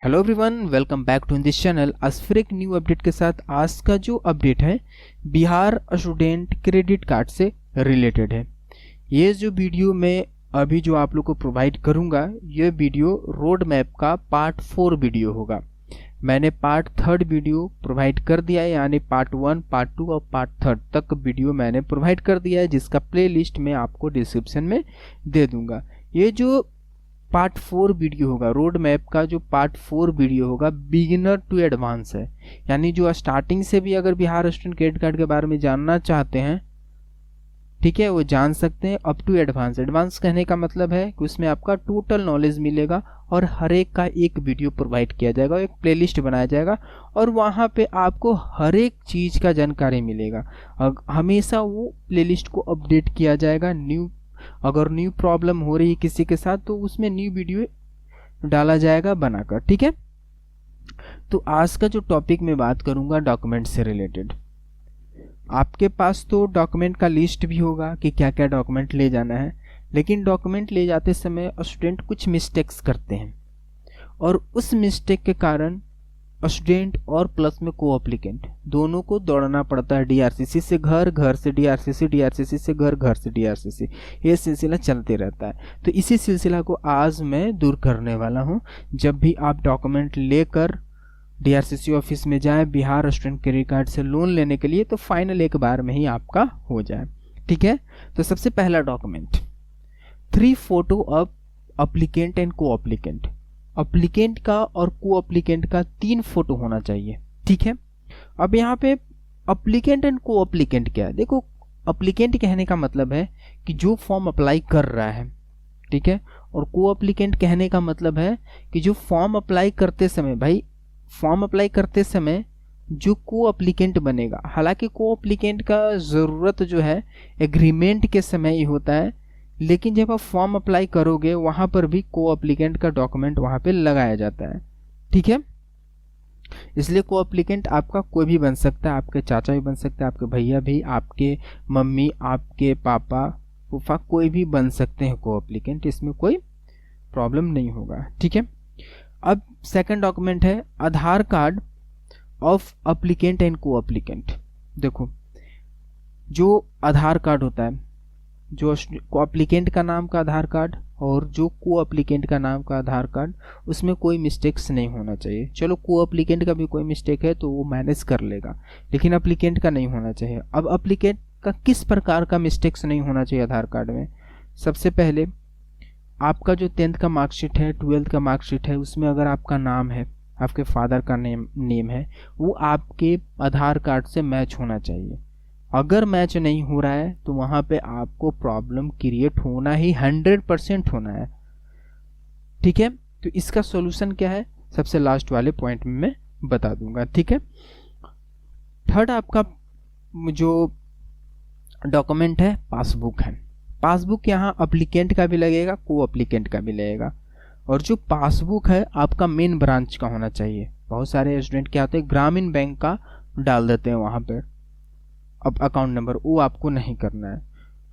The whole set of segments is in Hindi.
Hello everyone, welcome back to this channel. आज फिर एक न्यू अपडेट के साथ। आज का जो अपडेट है बिहार स्टूडेंट क्रेडिट कार्ड से रिलेटेड है। ये जो वीडियो मैं अभी जो आप लोग को प्रोवाइड करूंगा, ये वीडियो रोड मैप का पार्ट 4 वीडियो होगा। मैंने पार्ट 3 वीडियो प्रोवाइड कर दिया है, यानी पार्ट 1, पार्ट 2 और पार्ट 3 तक वीडियो मैंने प्रोवाइड कर दिया है, जिसका प्लेलिस्ट मैं आपको डिस्क्रिप्शन में दे दूंगा। ये जो पार्ट 4 वीडियो होगा, रोड मैप का जो पार्ट 4 वीडियो होगा, बिगिनर टू एडवांस है। यानी जो स्टार्टिंग से भी अगर बिहार स्टूडेंट क्रेडिट कार्ड के बारे में जानना चाहते हैं, ठीक है, वो जान सकते हैं अप टू एडवांस। एडवांस कहने का मतलब है कि उसमें आपका टोटल नॉलेज मिलेगा और हर एक का एक वीडियो प्रोवाइड किया जाएगा, एक प्लेलिस्ट बनाया जाएगा और वहाँ पे आपको हर एक चीज़ का जानकारी मिलेगा। हमेशा वो प्लेलिस्ट को अपडेट किया जाएगा। अगर न्यू प्रॉब्लम हो रही है किसी के साथ तो उसमें न्यू वीडियो डाला जाएगा बनाकर, ठीक है। तो आज का जो टॉपिक मैं बात करूंगा डॉक्यूमेंट से रिलेटेड। आपके पास तो डॉक्यूमेंट का लिस्ट भी होगा कि क्या क्या डॉक्यूमेंट ले जाना है, लेकिन डॉक्यूमेंट ले जाते समय स्टूडेंट कुछ मिस्टेक्स करते हैं और उस मिस्टेक के कारण स्टूडेंट और प्लस में को एप्लीकेंट दोनों को दौड़ना पड़ता है। डीआरसीसी से घर, घर से डीआरसीसी, डीआरसीसी से घर, घर से डीआरसीसी, ये सिलसिला चलते रहता है। तो इसी सिलसिला को आज मैं दूर करने वाला हूं। जब भी आप डॉक्यूमेंट लेकर डीआरसीसी ऑफिस में जाएं बिहार स्टूडेंट क्रेडिट कार्ड से लोन लेने के लिए, तो फाइनल एक बार में ही आपका हो जाए, ठीक है। तो सबसे पहला document 3 photo of applicant and को एप्लीकेंट। एप्लीकेंट का और को एप्लीकेंट का 3 फोटो होना चाहिए, ठीक है। अब यहाँ पे एप्लीकेंट एंड को एप्लीकेंट क्या है? देखो, एप्लीकेंट कहने का मतलब है कि जो फॉर्म अप्लाई कर रहा है, ठीक है, और को एप्लीकेंट कहने का मतलब है कि जो फॉर्म अप्लाई करते समय, भाई फॉर्म अप्लाई करते समय जो को एप्लीकेंट बनेगा। हालांकि को एप्लीकेंट का ज़रूरत जो है एग्रीमेंट के समय ही होता है, लेकिन जब आप फॉर्म अप्लाई करोगे वहाँ पर भी को एप्लीकेंट का डॉक्यूमेंट वहाँ पे लगाया जाता है, ठीक है। इसलिए को एप्लीकेंट आपका कोई भी बन सकता है, आपके चाचा भी बन सकते हैं, आपके भैया भी, आपके मम्मी, आपके पापा, फूफा, कोई भी बन सकते हैं को एप्लीकेंट। इसमें कोई प्रॉब्लम नहीं होगा, ठीक है। अब सेकंड डॉक्यूमेंट है आधार कार्ड ऑफ एप्लीकेंट एंड को एप्लीकेंट। देखो, जो आधार कार्ड होता है, जो को एप्लीकेंट का नाम का आधार कार्ड और जो को एप्लीकेंट का नाम का आधार कार्ड, उसमें कोई मिस्टेक्स नहीं होना चाहिए। चलो, को एप्लीकेंट का भी कोई मिस्टेक है तो वो मैनेज कर लेगा, लेकिन एप्लीकेंट का नहीं होना चाहिए। अब एप्लीकेंट का किस प्रकार का मिस्टेक्स नहीं होना चाहिए आधार कार्ड में? सबसे पहले आपका जो 10th का मार्कशीट है, 12th का मार्कशीट है, उसमें अगर आपका नाम है, आपके फादर का नेम है, वो आपके आधार कार्ड से मैच होना चाहिए। अगर मैच नहीं हो रहा है तो वहाँ पे आपको प्रॉब्लम क्रिएट होना ही 100% होना है, ठीक है। तो इसका सॉल्यूशन क्या है, सबसे लास्ट वाले पॉइंट में मैं बता दूंगा, ठीक है। थर्ड आपका जो डॉक्यूमेंट है पासबुक है। पासबुक यहाँ एप्लीकेंट का भी लगेगा, को एप्लीकेंट का भी लगेगा। और जो पासबुक है आपका मेन ब्रांच का होना चाहिए। बहुत सारे स्टूडेंट क्या होते हैं, ग्रामीण बैंक का डाल देते हैं वहाँ पर अब अकाउंट नंबर, वो आपको नहीं करना है।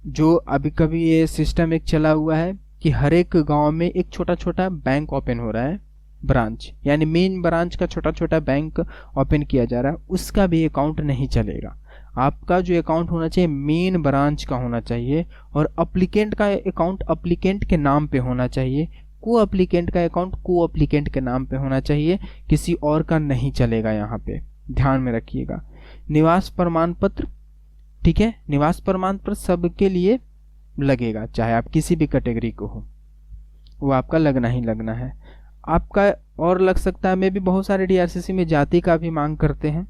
जो अभी कभी ये सिस्टम एक चला हुआ है कि हर एक गांव में एक छोटा छोटा बैंक ओपन हो रहा है, ब्रांच, यानी मेन ब्रांच का छोटा छोटा बैंक ओपन किया जा रहा है, उसका भी अकाउंट नहीं चलेगा। आपका जो अकाउंट होना चाहिए मेन ब्रांच का होना चाहिए, और एप्लीकेंट का अकाउंट एप्लीकेंट के नाम पे होना चाहिए, को एप्लीकेंट का अकाउंट को एप्लीकेंट के नाम पे होना चाहिए, किसी और का नहीं चलेगा। यहाँ पे ध्यान में रखिएगा। निवास प्रमाण पत्र, ठीक है, निवास प्रमाण पत्र सबके लिए लगेगा, चाहे आप किसी भी कैटेगरी को हो, वो आपका लगना ही लगना है। आपका और लग सकता है, मैं भी बहुत सारे डीआरसीसी में जाति का भी मांग करते हैं।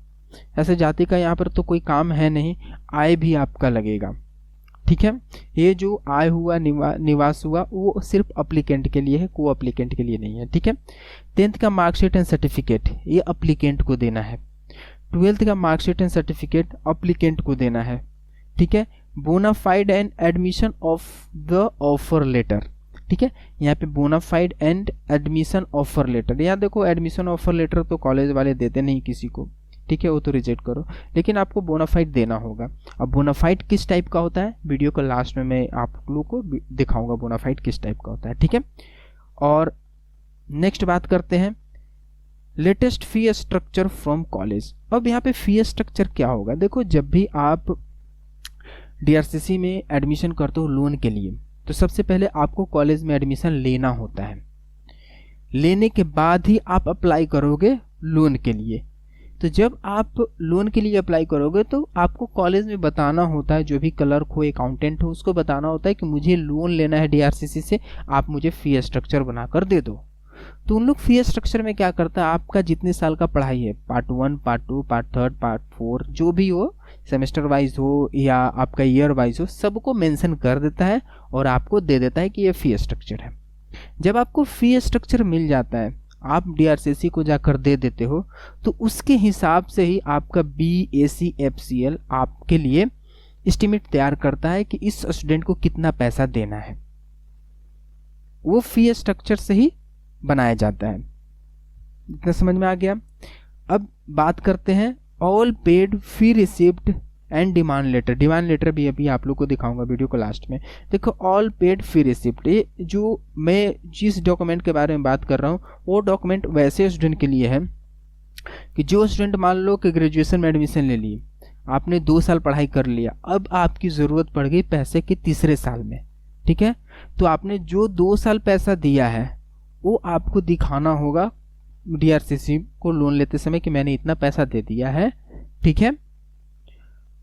ऐसे जाति का यहाँ पर तो कोई काम है नहीं, आय भी आपका लगेगा, ठीक है। ये जो आय हुआ, निवास हुआ, वो सिर्फ एप्लीकेंट के लिए है, को एप्लीकेंट के लिए नहीं है, ठीक है। 10th का मार्कशीट एंड सर्टिफिकेट ये एप्लीकेंट को देना है। 12th का मार्कशीट एंड सर्टिफिकेट एप्लीकेंट को देना है, ठीक है। Bona fide and admission of the offer letter, ठीक है। यहाँ पे bona fide and admission offer letter, यहाँ देखो एडमिशन ऑफर लेटर तो कॉलेज वाले देते नहीं किसी को, ठीक है, वो तो रिजेक्ट करो, लेकिन आपको बोनाफाइड देना होगा। अब बोनाफाइड किस टाइप का होता है, वीडियो को लास्ट में मैं आप लोगों को दिखाऊंगा बोनाफाइड किस टाइप का होता है, ठीक है। और नेक्स्ट बात करते हैं latest fee structure from college. अब यहाँ पे फी स्ट्रक्चर क्या होगा, देखो जब भी आप डीआरसीसी में एडमिशन करते हो लोन के लिए, तो सबसे पहले आपको कॉलेज में एडमिशन लेना होता है, लेने के बाद ही आप अप्लाई करोगे लोन के लिए। तो जब आप लोन के लिए अप्लाई करोगे तो आपको कॉलेज में बताना होता है, जो भी क्लर्क हो अकाउंटेंट हो उसको बताना होता है कि मुझे लोन लेना है डीआरसीसी से, आप मुझे फी स्ट्रक्चर बनाकर दे दो। तो उन लोग फी स्ट्रक्चर में क्या करता है, आपका जितने साल का पढ़ाई है, पार्ट 1, पार्ट 2, पार्ट 3, पार्ट 4, जो भी हो, सेमेस्टर वाइज हो या आपका ईयर वाइज हो, सबको मेंशन कर देता है और आपको दे देता है कि ये फी स्ट्रक्चर है। जब आपको फी स्ट्रक्चर मिल जाता है, आप डीआरसीसी को जाकर दे देते हो, तो उसके हिसाब से ही आपका BACFCL आपके लिए एस्टिमेट तैयार करता है कि इस स्टूडेंट को कितना पैसा देना है। वो फी स्ट्रक्चर से ही बनाया जाता है। इतना समझ में आ गया। अब बात करते हैं all paid fee receipt and demand letter. Demand letter भी अभी आप लोग को दिखाऊंगा वीडियो को लास्ट में। देखो ऑल पेड फी रिसिप्ट, ये जो मैं जिस डॉक्यूमेंट के बारे में बात कर रहा हूँ वो डॉक्यूमेंट वैसे स्टूडेंट के लिए है कि जो स्टूडेंट मान लो कि ग्रेजुएशन में एडमिशन ले लिए, आपने 2 साल पढ़ाई कर लिया, अब आपकी ज़रूरत पड़ गई पैसे के तीसरे साल में, ठीक है, तो आपने जो 2 साल पैसा दिया है वो आपको दिखाना होगा डीआरसीसी को लोन लेते समय कि मैंने इतना पैसा दे दिया है, ठीक है।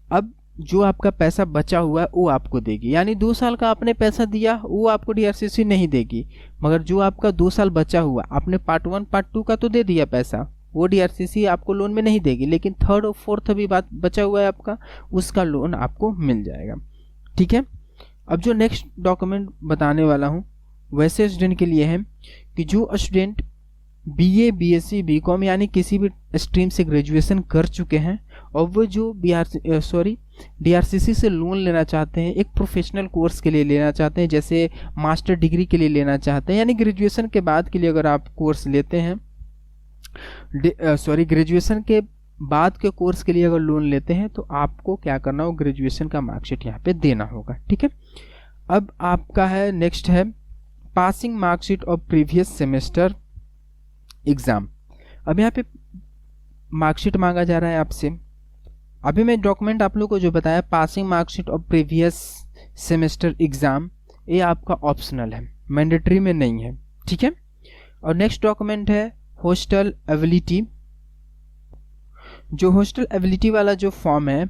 अब जो आपका पैसा बचा हुआ है वो आपको देगी, यानी 2 साल का आपने पैसा दिया वो आपको डीआरसीसी नहीं देगी, मगर जो आपका 2 साल बचा हुआ, आपने पार्ट 1 पार्ट 2 का तो दे दिया पैसा, वो डीआरसीसी आपको लोन में नहीं देगी, लेकिन 3rd और 4th भी बात बचा हुआ है आपका, उसका लोन आपको मिल जाएगा, ठीक है। अब जो नेक्स्ट डॉक्यूमेंट बताने वाला हूँ वैसे स्टूडेंट के लिए है कि जो स्टूडेंट BA BSc BCom यानी किसी भी स्ट्रीम से ग्रेजुएशन कर चुके हैं और वो जो डीआरसीसी से लोन लेना चाहते हैं, एक प्रोफेशनल कोर्स के लिए लेना चाहते हैं, जैसे मास्टर डिग्री के लिए लेना चाहते हैं, यानी ग्रेजुएशन के बाद के लिए अगर आप कोर्स लेते हैं, ग्रेजुएशन के बाद के कोर्स के लिए अगर लोन लेते हैं तो आपको क्या करना होगा, ग्रेजुएशन का मार्कशीट यहाँ पे देना होगा, ठीक है। अब आपका है नेक्स्ट है passing marksheet of previous semester exam. अब यहाँ पे मार्कशीट मांगा जा रहा है आपसे। अभी मैं डॉक्यूमेंट आप लोग को जो बताया passing marksheet of previous semester exam, ये आपका ऑप्शनल है, मैंडेटरी में नहीं है, ठीक है। और नेक्स्ट डॉक्यूमेंट है हॉस्टल एबिलिटी। जो हॉस्टल एबिलिटी वाला जो फॉर्म है,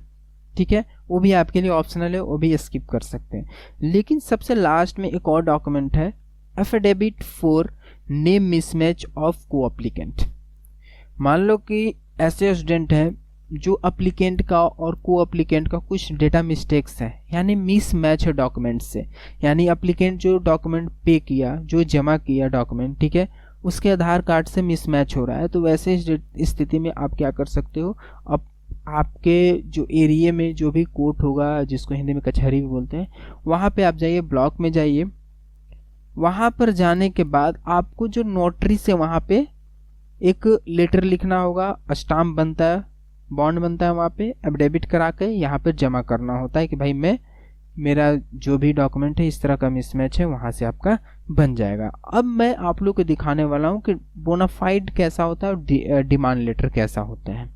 ठीक है, वो भी आपके लिए ऑप्शनल है, वो भी स्किप कर सकते हैं। लेकिन सबसे लास्ट में एक और डॉक्यूमेंट है affidavit for name mismatch of को एप्लीकेंट। मान लो कि ऐसे स्टूडेंट है जो एप्लीकेंट का और को एप्लीकेंट का कुछ डेटा मिस्टेक्स है, यानी मिसमैच है डॉक्यूमेंट से, यानी एप्लीकेंट जो डॉक्यूमेंट पे किया, जो जमा किया डॉक्यूमेंट, ठीक है, उसके आधार कार्ड से मिसमैच हो रहा है। तो वैसे स्थिति में आप क्या कर सकते हो, अब आपके जो एरिया में जो भी कोर्ट होगा, जिसको हिंदी में कचहरी भी बोलते हैं, वहाँ पे आप जाइए, ब्लॉक में जाइए, वहाँ पर जाने के बाद आपको जो नोटरी से वहाँ पे एक लेटर लिखना होगा, स्टाम्प बनता है, बॉन्ड बनता है, वहाँ पे एफिडेविट करा के यहाँ पर जमा करना होता है कि भाई मेरा जो भी डॉक्यूमेंट है इस तरह का मिसमैच है, वहाँ से आपका बन जाएगा। अब मैं आप लोग को दिखाने वाला हूँ कि बोनाफाइड कैसा होता है और डिमांड लेटर कैसा होता है।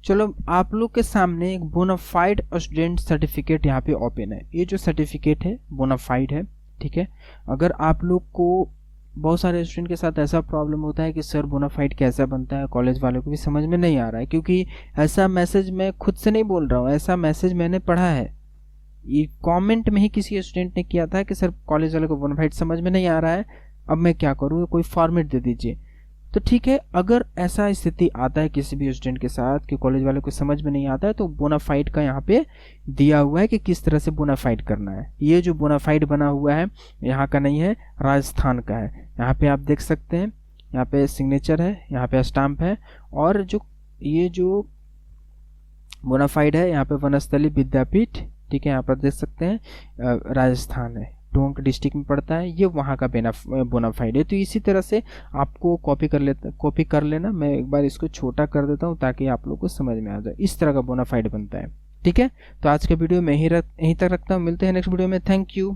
चलो आप लोग के सामने एक बोनाफाइड स्टूडेंट सर्टिफिकेट यहाँ पे ओपन है। ये जो सर्टिफिकेट है बोनाफाइड है, ठीक है। अगर आप लोग को बहुत सारे स्टूडेंट के साथ ऐसा प्रॉब्लम होता है कि सर बोनाफाइड कैसा बनता है, कॉलेज वालों को भी समझ में नहीं आ रहा है, क्योंकि ऐसा मैसेज मैं खुद से नहीं बोल रहा हूँ, ऐसा मैसेज मैंने पढ़ा है, ये कमेंट में ही किसी स्टूडेंट ने किया था कि सर कॉलेज वालों को बोनाफाइड समझ में नहीं आ रहा है, अब मैं क्या करूँ, कोई फॉर्मेट दे दीजिए। तो ठीक है, अगर ऐसा स्थिति आता है किसी भी स्टूडेंट के साथ कि कॉलेज वालों को समझ में नहीं आता है, तो बोनाफाइड का यहाँ पे दिया हुआ है कि किस तरह से बोनाफाइड करना है। ये जो बोनाफाइड बना हुआ है यहाँ का नहीं है, राजस्थान का है। यहाँ पे आप देख सकते हैं, यहाँ पे सिग्नेचर है, यहाँ पे स्टाम्प है, और ये जो बोनाफाइड है यहाँ पे वनस्थली विद्यापीठ, ठीक है, यहाँ पर देख सकते हैं राजस्थान है, टोंक डिस्ट्रिक्ट में पड़ता है, ये वहाँ का बोनाफाइड है। तो इसी तरह से आपको कॉपी कर लेना। मैं एक बार इसको छोटा कर देता हूँ ताकि आप लोग को समझ में आ जाए, इस तरह का बोनाफाइड बनता है, ठीक है। तो आज का वीडियो मैं यहीं तक रखता हूँ, मिलते हैं नेक्स्ट वीडियो में। Thank you.